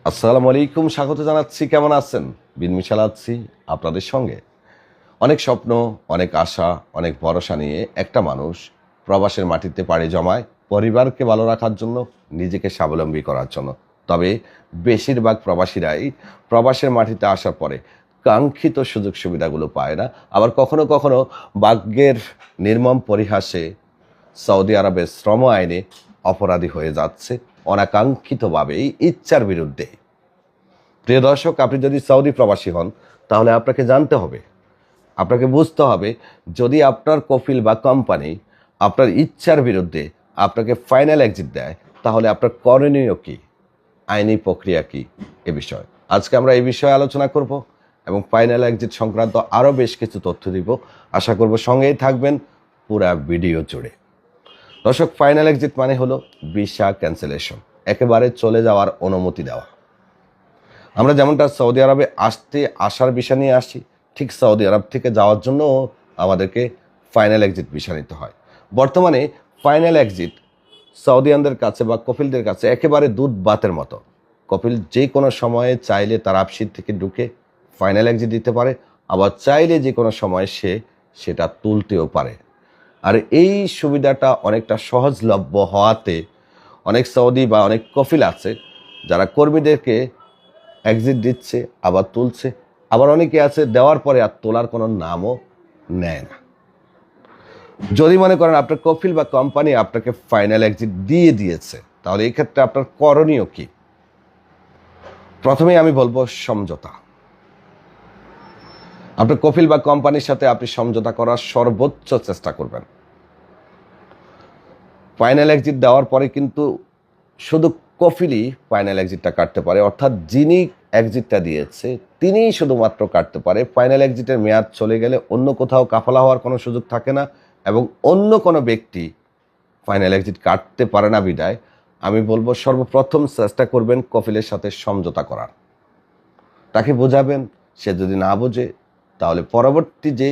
আসসালামু আলাইকুম, স্বাগত জানাচ্ছি। কেমন আছেন? বিন মিশাল আছি আপনাদের সঙ্গে। অনেক স্বপ্ন, অনেক আশা, অনেক ভরসা নিয়ে একটা মানুষ প্রবাসের মাটিতে পাড়ি জমায় পরিবারকে ভালো রাখার জন্য, নিজেকে স্বাবলম্বী করার জন্য। তবে বেশিরভাগ প্রবাসীরাই প্রবাসের মাটিতে আসার পরে কাঙ্ক্ষিত সুযোগ সুবিধাগুলো পায় না। আবার কখনো কখনো ভাগ্যের নির্মম পরিহাসে সৌদি আরবের শ্রম আইনে অপরাধী হয়ে যাচ্ছে অনাকাঙ্ক্ষিতভাবেই, ইচ্ছার বিরুদ্ধে। প্রিয় দর্শক, আপনি যদি সৌদি প্রবাসী হন তাহলে আপনাকে জানতে হবে, আপনাকে বুঝতে হবে, যদি আপনার কফিল বা কোম্পানি আপনার ইচ্ছার বিরুদ্ধে আপনাকে ফাইনাল এক্সিট দেয় তাহলে আপনার করণীয় কী, আইনি প্রক্রিয়া কী, এ বিষয় আজকে আমরা এই বিষয়ে আলোচনা করব এবং ফাইনাল এক্সিট সংক্রান্ত আরও বেশ কিছু তথ্য দিব। আশা করব সঙ্গেই থাকবেন পুরা ভিডিও জুড়ে। দর্শক, ফাইনাল এক্সিট মানে হলো ভিসা ক্যান্সেলেশন, একেবারে চলে যাওয়ার অনুমতি দেওয়া। আমরা যেমনটা সৌদি আরবে আসার ভিসা নিয়ে আসি, ঠিক সৌদি আরব থেকে যাওয়ার জন্য আমাদেরকে ফাইনাল এক্সিট ভিসা নিতে হয়। বর্তমানে ফাইনাল এক্সিট সৌদিয়ানদের কাছে বা কপিলদের কাছে একেবারে দুধ ভাতের মতো। কপিল যে কোনো সময়ে চাইলে তার আপসিট থেকে ঢুকে ফাইনাল এক্সিট দিতে পারে, আবার চাইলে যে কোনো সময় সে সেটা তুলতেও পারে। আর এই সুবিধাটা অনেকটা সহজলভ্য হওয়াতে অনেক সৌদি বা অনেক কফিল আছে যারা কর্মীদেরকে এক্সিট দিচ্ছে, আবার তুলছে, আবার অনেকে আছে দেওয়ার পরে আর তোলার কোনো নামও নেয় না। যদি মনে করেন আপনার কফিল বা কোম্পানি আপনাকে ফাইনাল এক্সিট দিয়ে দিয়েছে, তাহলে এই ক্ষেত্রে আপনার করণীয় কি? প্রথমেই আমি বলবো সমঝোতা। আপনার কফিল বা কোম্পানির সাথে আপনি সমঝোতা করার সর্বোচ্চ চেষ্টা করবেন। ফাইনাল এক্সিট দেওয়ার পরে কিন্তু শুধু কফিলই ফাইনাল এক্সিটটা কাটতে পারে, অর্থাৎ যিনি এক্সিটটা দিয়েছে তিনিই শুধুমাত্র কাটতে পারে। ফাইনাল এক্সিটের মেয়াদ চলে গেলে অন্য কোথাও কাফালা হওয়ার কোনো সুযোগ থাকে না এবং অন্য কোনো ব্যক্তি ফাইনাল এক্সিট কাটতে পারে না। বিদায় আমি বলবো সর্বপ্রথম চেষ্টা করবেন কফিলের সাথে সমঝোতা করার। তাকে বোঝাবেন, সে যদি না বোঝে তাহলে পরবর্তী যে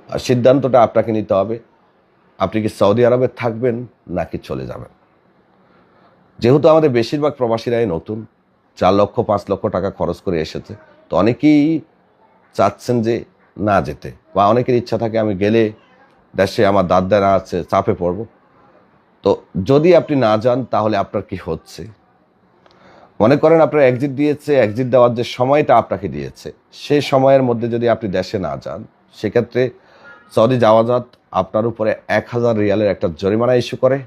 সিদ্ধান্তটা আপনাকে নিতে হবে, আপনি কি সৌদি আরবে থাকবেন নাকি চলে যাবেন। যেহেতু আমাদের বেশিরভাগ প্রবাসীরাই নতুন, 4 লক্ষ 5 লক্ষ টাকা খরচ করে এসেছে, তো অনেকেই চাচ্ছেন যে না যেতে, বা অনেকের ইচ্ছা থাকে আমি গেলে দেশে আমার দাদারা আছে, চাপে পড়ব। তো যদি আপনি না যান তাহলে আপনার কি হচ্ছে, মনে করেন আপনার এক্সিট দিয়েছে, এক্সিট দেওয়ার যে সময়টা আপনাকে দিয়েছে সেই সময়ের মধ্যে যদি আপনি দেশে না যান, সেক্ষেত্রে সৌদি জাওয়াজাত আপনার উপরে 1000 রিয়ালের একটা জরিমানা ইস্যু করে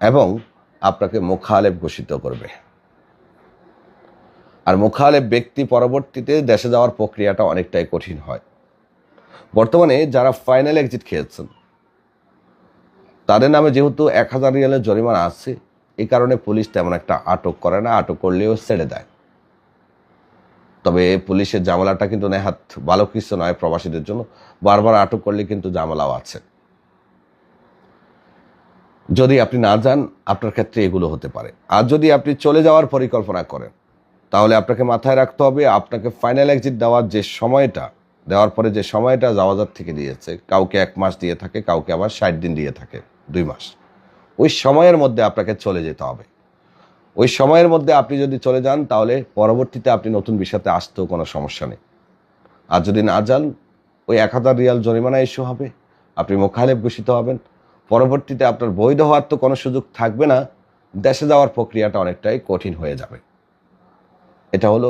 এবং আপনাকে মোখালেফ ঘোষিত করবে। আর মোখালেফ ব্যক্তি পরবর্তীতে দেশে যাওয়ার প্রক্রিয়াটা অনেকটাই কঠিন হয়। বর্তমানে যারা ফাইনাল এক্সিট খেয়েছেন তাদের নামে যেহেতু 1000 রিয়ালের জরিমানা আছে, এই কারণে পুলিশ তেমন একটা আটক করে না, আটক করলেও ছেড়ে দেয়। তবে পুলিশের ঝামেলাটা কিন্তু নেহাত ভালো কিছু নয় প্রবাসীদের জন্য, বারবার আটক করলে কিন্তু ঝামেলাও আছে। যদি আপনি না যান আপনার ক্ষেত্রে এগুলো হতে পারে। আর যদি আপনি চলে যাওয়ার পরিকল্পনা করেন তাহলে আপনাকে মাথায় রাখতে হবে, আপনাকে ফাইনাল এক্সিট দেওয়ার পরে যে সময়টা জাওয়াজাত থেকে দিয়েছে, কাউকে 1 মাস দিয়ে থাকে, কাউকে আবার 60 দিন দিয়ে থাকে, 2 মাস। ওই সময়ের মধ্যে আপনাকে চলে যেতে হবে। ওই সময়ের মধ্যে আপনি যদি চলে যান তাহলে পরবর্তীতে আপনি নতুন ভিসাতে আসতেও কোনো সমস্যা নেই। আর যদি না যান, ওই 1000 রিয়াল জরিমানা ইস্যু হবে, আপনি মোখালেফ ঘোষিত হবেন, পরবর্তীতে আপনার বৈধ হওয়ার তো কোনো সুযোগ থাকবে না, দেশে যাওয়ার প্রক্রিয়াটা অনেকটাই কঠিন হয়ে যাবে। এটা হলো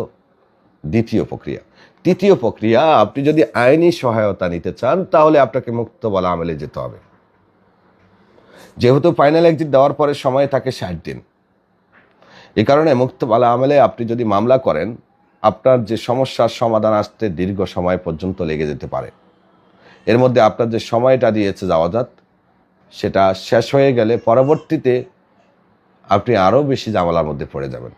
দ্বিতীয় প্রক্রিয়া। তৃতীয় প্রক্রিয়া, আপনি যদি আইনি সহায়তা নিতে চান তাহলে আপনাকে মুক্তবালা আমলে যেতে হবে। যেহেতু ফাইনাল এক্সিট দেওয়ার পরে সময় থাকে 60 দিন, এই কারণে মুক্তবালা আমলে আপনি যদি মামলা করেন, আপনার যে সমস্যার সমাধান আসতে দীর্ঘ সময় পর্যন্ত লেগে যেতে পারে। এর মধ্যে আপনার যে সময়টা দিয়েছে জাওয়াজাত সেটা শেষ হয়ে গেলে পরবর্তীতে আপনি আরও বেশি ঝামেলার মধ্যে পড়ে যাবেন।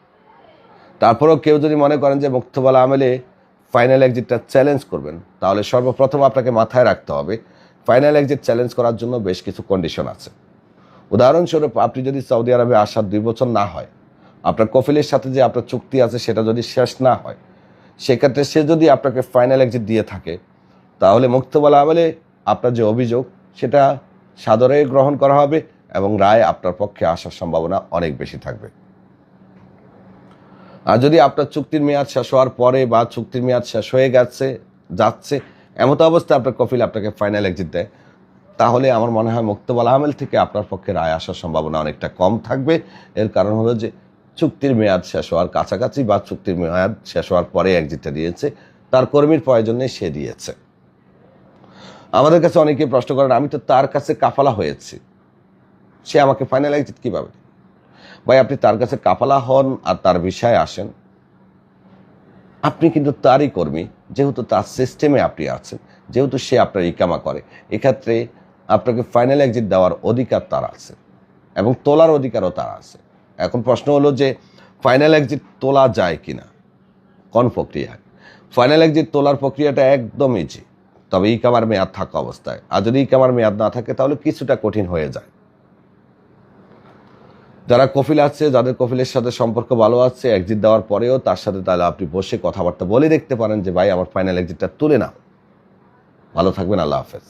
তারপরেও কেউ যদি মনে করেন যে মুক্তবালা আমলে ফাইনাল এক্সিটটা চ্যালেঞ্জ করবেন, তাহলে সর্বপ্রথম আপনাকে মাথায় রাখতে হবে ফাইনাল এক্সিট চ্যালেঞ্জ করার জন্য বেশ কিছু কন্ডিশন আছে। উদাহরণস্বরূপ, আপনি যদি সৌদি আরবে আসার 2 বছর না হয়, আপনার কফিলের সাথে যে আপনার চুক্তি আছে সেটা যদি শেষ না হয়, সেক্ষেত্রে সে যদি আপনাকে ফাইনাল এক্সিট দিয়ে থাকে তাহলে মুক্তবালা আমলে আপনার যে অভিযোগ সেটা সাদরে গ্রহণ করা হবে এবং রায় আপনার পক্ষে আসার সম্ভাবনা অনেক বেশি থাকবে। আর যদি আপনার চুক্তির মেয়াদ শেষ হওয়ার পরে বা চুক্তির মেয়াদ শেষ হয়ে যাচ্ছে এমতো অবস্থায় আপনার কফিল আপনাকে ফাইনাল এক্সিট দেয়, তাহলে আমার মনে হয় মুক্তবাল আমেল থেকে আপনার পক্ষে রায় আসার সম্ভাবনা অনেকটা কম থাকবে। এর কারণ হলো যে চুক্তির মেয়াদ শেষ হওয়ার কাছাকাছি বা চুক্তির মেয়াদ শেষ হওয়ার পরে এক্সিটটা দিয়েছে, তার কর্মীর প্রয়োজনে সে দিয়েছে। আমাদের কাছে অনেকে প্রশ্ন করেন, আমি তো তার কাছে কাফালা হয়েছি, সে আমাকে ফাইনাল এক্সিট কীভাবে? ভাই, আপনি তার কাছে কাফালা হন আর তার বিষয়ে আসেন, আপনি কিন্তু তারই কর্মী, যেহেতু তার সিস্টেমে আপনি আছেন, যেহেতু সে আপনার ইকামা করে, এক্ষেত্রে আপনাকে ফাইনাল এক্সিট দেওয়ার অধিকার তার আছে এবং তোলার অধিকারও তার আছে। এখন প্রশ্ন হলো যে ফাইনাল এক্সিট তোলা যায় কিনা, কোন প্রক্রিয়ায়? ফাইনাল এক্সিট তোলার প্রক্রিয়াটা একদম ইজি, তবে ইকামার মেয়াদ থাকা অবস্থায়। আর যদি ইকামার মেয়াদ না থাকে তাহলে কিছুটা কঠিন হয়ে যায়। যারা কফিল আছে, যাদের কফিলের সাথে সম্পর্ক ভালো আছে, এক্সিট দেওয়ার পরেও তার সাথে তাহলে আপনি বসে কথাবার্তা বলে দেখতে পারেন যে ভাই, আমার ফাইনাল এক্সিটটা তুলে নাও। ভালো থাকবেন, আল্লাহ হাফেজ।